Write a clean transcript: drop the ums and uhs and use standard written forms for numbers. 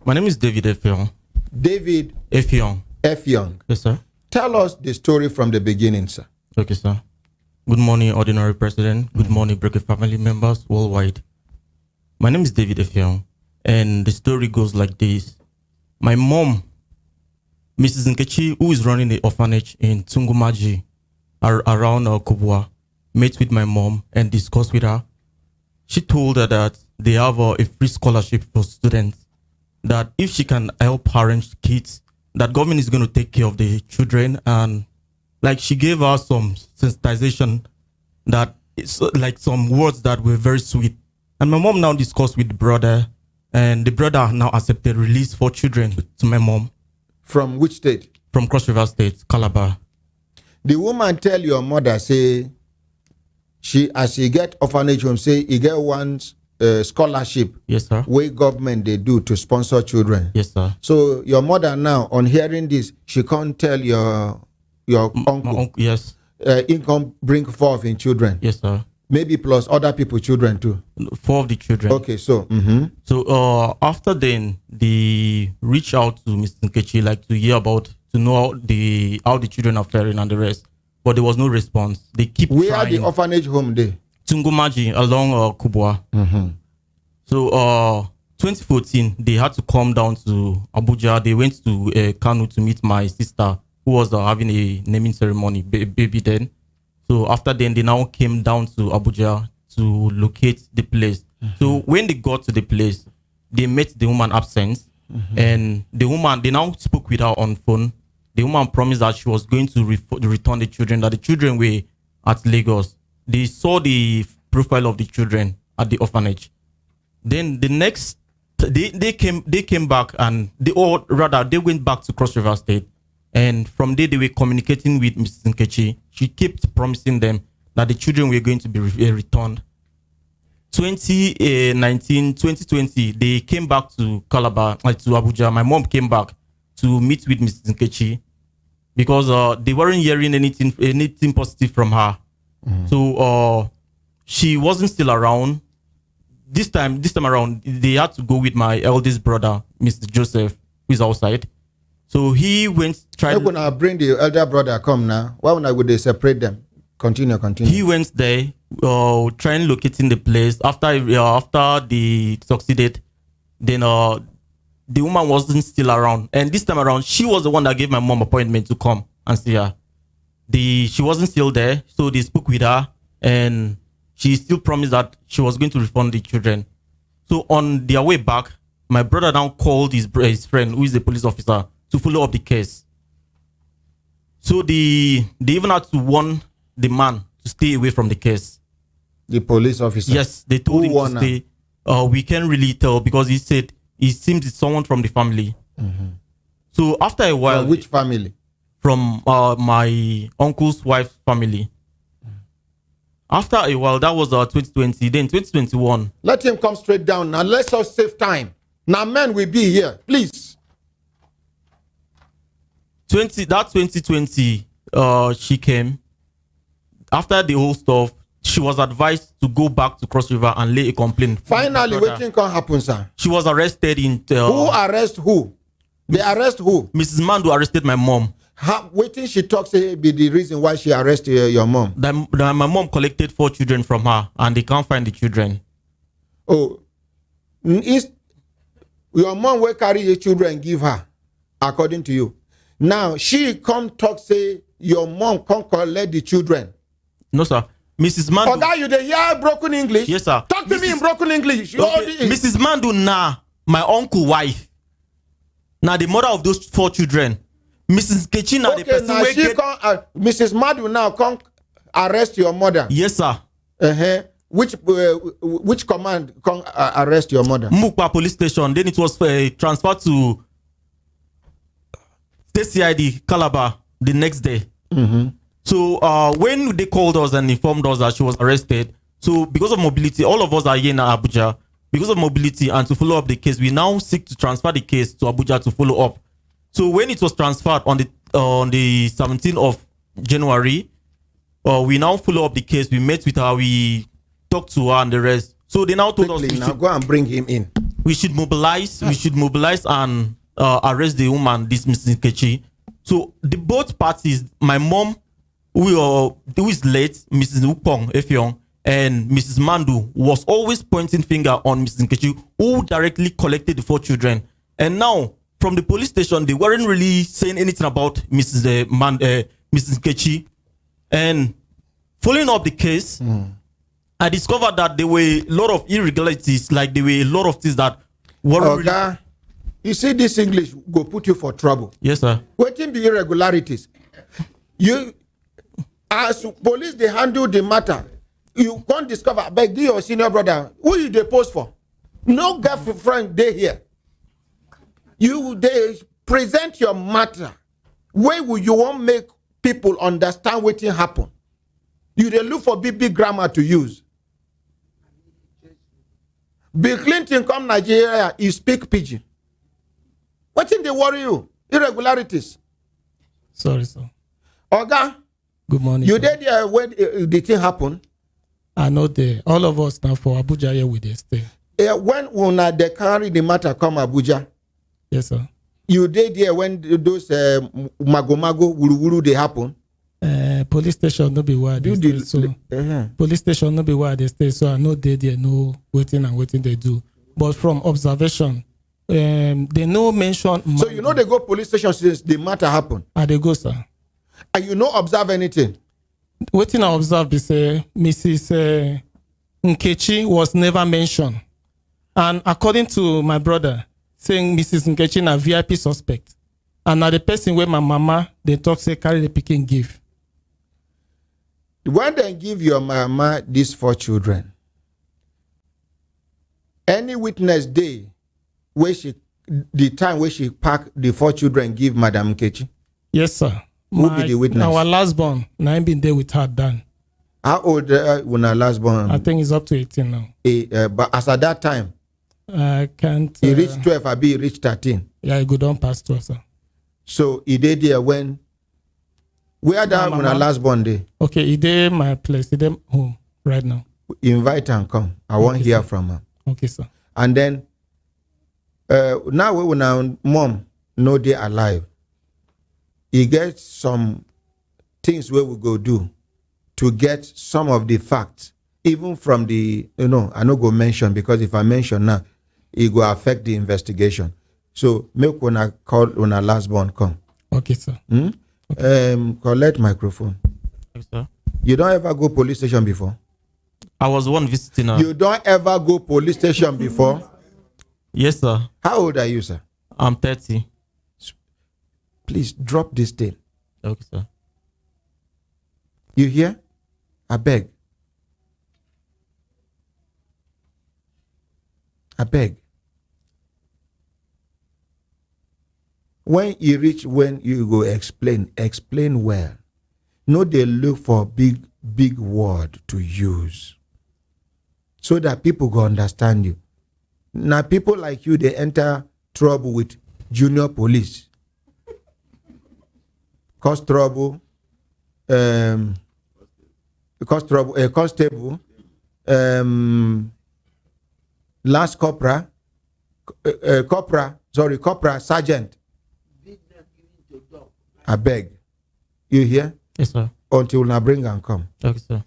My name is David Effiong. David Effiong. Effiong. Yes, sir. Tell us the story from the beginning, sir. Okay, sir. Good morning, Ordinary President. Good morning, Brekete Family members worldwide. My name is David Effiong, and the story goes like this. My mom, Mrs. Nkechi, who is running the orphanage in Tungumaji, around Kubwa, met with my mom and discussed with her. She told her that they have a free scholarship for students, that if she can help arrange kids, that government is going to take care of the children. And like she gave us some sensitization, that it's like some words that were very sweet. And my mom now discussed with the brother, and the brother now accepted release for children to my mom. From which state? From Cross River State, Calabar. The woman tell your mother, say, as she get orphanage home, say, he get one scholarship. Yes, sir. Way government they do to sponsor children. Yes, sir. So your mother now, on hearing this, she can't tell your uncle. Yes. Income bring 4 of his children. Yes, sir. Maybe plus other people children too. 4 of the children. Okay, so. So after then, they reach out to Mr. Nkechi, like to hear about, to know how the children are faring and the rest. But there was no response. They keep Where trying. are the orphanage home there? Tungumaji, along Kubwa. So 2014, they had to come down to Abuja. They went to Kano to meet my sister, who was having a naming ceremony, baby then. So after then, they now came down to Abuja to locate the place. So when they got to the place, they met the woman absent. And the woman, they now spoke with her on phone. The woman promised that she was going to return the children, that the children were at Lagos. They saw the profile of the children at the orphanage. Then the next, they came back, and they went back to Cross River State. And from there, they were communicating with Mrs. Nkechi. She kept promising them that the children were going to be returned. 2020, they came back to Calabar, to Abuja. My mom came back to meet with Mrs. Nkechi because they weren't hearing anything positive from her. So she wasn't still around. This time around, they had to go with my eldest brother, Mr. Joseph, who is outside. So he went trying to bring the elder brother come now. Why would they separate them? Continue. He went there, trying locating the place. After they succeeded, then the woman wasn't still around. And this time around, she was the one that gave my mom appointment to come and see her. She wasn't still there, so they spoke with her, and she still promised that she was going to refund the children. So on their way back, my brother now called his friend, who is a police officer, to follow up the case. So they even had to warn the man to stay away from the case. The police officer? Yes, they told him to stay. We can't really tell, because he said it seems it's someone from the family. So after a while... Which family? From my uncle's wife's family. After a while, that was 2020. Then 2021. Let him come straight down. Now let's us save time. Now men will be here. Please. 2020, she came. After the whole stuff, she was advised to go back to Cross River and lay a complaint. Finally, what can happen, sir? She was arrested in... who arrest who? They arrest who? Mrs. Mandu arrested my mom. Waiting, she talks be the reason why she arrested your mom. My mom collected 4 children from her, and they can't find the children. Oh, your mom will carry your children and give her, according to you. Now she come talk, say your mom come collect the children. No, sir. Mrs. Mandu. Oga, you dey hear broken English? Yes, sir. Talk to me in broken English. Okay. Mrs. Mandu, my uncle wife. Now the mother of those 4 children. Mrs. Nkechi, the person now she Mrs. Madu now come arrest your mother. Yes, sir. Which command come arrest your mother? Mukpa police station. Then it was transferred to CID Calabar the next day. So when they called us and informed us that she was arrested, so because of mobility, all of us are here in Abuja. Because of mobility and to follow up the case, we now seek to transfer the case to Abuja to follow up. So when it was transferred on the 17th of January, we now follow up the case. We met with her, we talked to her and the rest. So they now told us... Now go and bring him in. we should mobilize. We should mobilize and arrest the woman, this Mrs. Nkechi. So the both parties, my mom, who is late, Mrs. Upong Effiong, and Mrs. Mandu, was always pointing finger on Mrs. Nkechi, who directly collected the 4 children. And now, from the police station, they weren't really saying anything about Mrs. Mrs. Nkechi. And following up the case, I discovered that there were a lot of irregularities, like there were a lot of things that weren't really... You see, this English go put you for trouble. Yes, sir. Waiting the irregularities. You, as police, they handle the matter. You can't discover, beg your senior brother, who you they post for? No girlfriend, they here. They present your matter. Where will you want make people understand what happen? You they look for big grammar to use. Bill Clinton come Nigeria, he speak pidgin. What in they worry you? Irregularities. Sorry, sir. Oga. Good morning. You did there when the thing happen? I know there. All of us now for Abuja here with the stay. When they carry the matter come Abuja? Yes, sir. You did there when those mago wuru they happen? Police station no be where they stay. So police station no be where they stay. So I know they no waiting they do. But from observation, they no mention. So you know they go police station since the matter happen? They go, sir. And you no observe anything? Waiting I observe, they say Mrs. Nkechi was never mentioned. And according to my brother, saying Mrs. Nkechi na VIP suspect. And now the person where my mama, they talk say carry the pikin give. When they give your mama these 4 children, any witness day where the time where she pack the 4 children give Madam Nkechi? Yes, sir. Who be the witness? Our last born, now I been there with her done. How old when her last born? I think he's up to 18 now. But as at that time, I can't. He reached 12, I be he reached 13. Yeah, he go down past 12, sir. So he did there when. Where that when her last born day? Okay, he did my place. He did home right now. Invite her and come. I want to hear from her. Okay, sir. And then now when our mom know they alive, he gets some things where we go do to get some of the facts, even from the, I no go mention, because if I mention now, it go affect the investigation. So make when I call when our last born come. Okay, sir. Okay. Collect microphone. Yes, sir. You don't ever go police station before? I was the one visiting her. You don't ever go police station before? Yes, sir. How old are you, sir? I'm 30. Please drop this thing. Okay, sir. You hear? I beg. I beg. When you reach, when you go explain well. No, they look for big word to use so that people go understand you. Now, people like you, they enter trouble with junior police. Cause trouble, constable, last corporal, sergeant. I beg. You hear? Yes, sir. Until now bring and come. Okay, sir.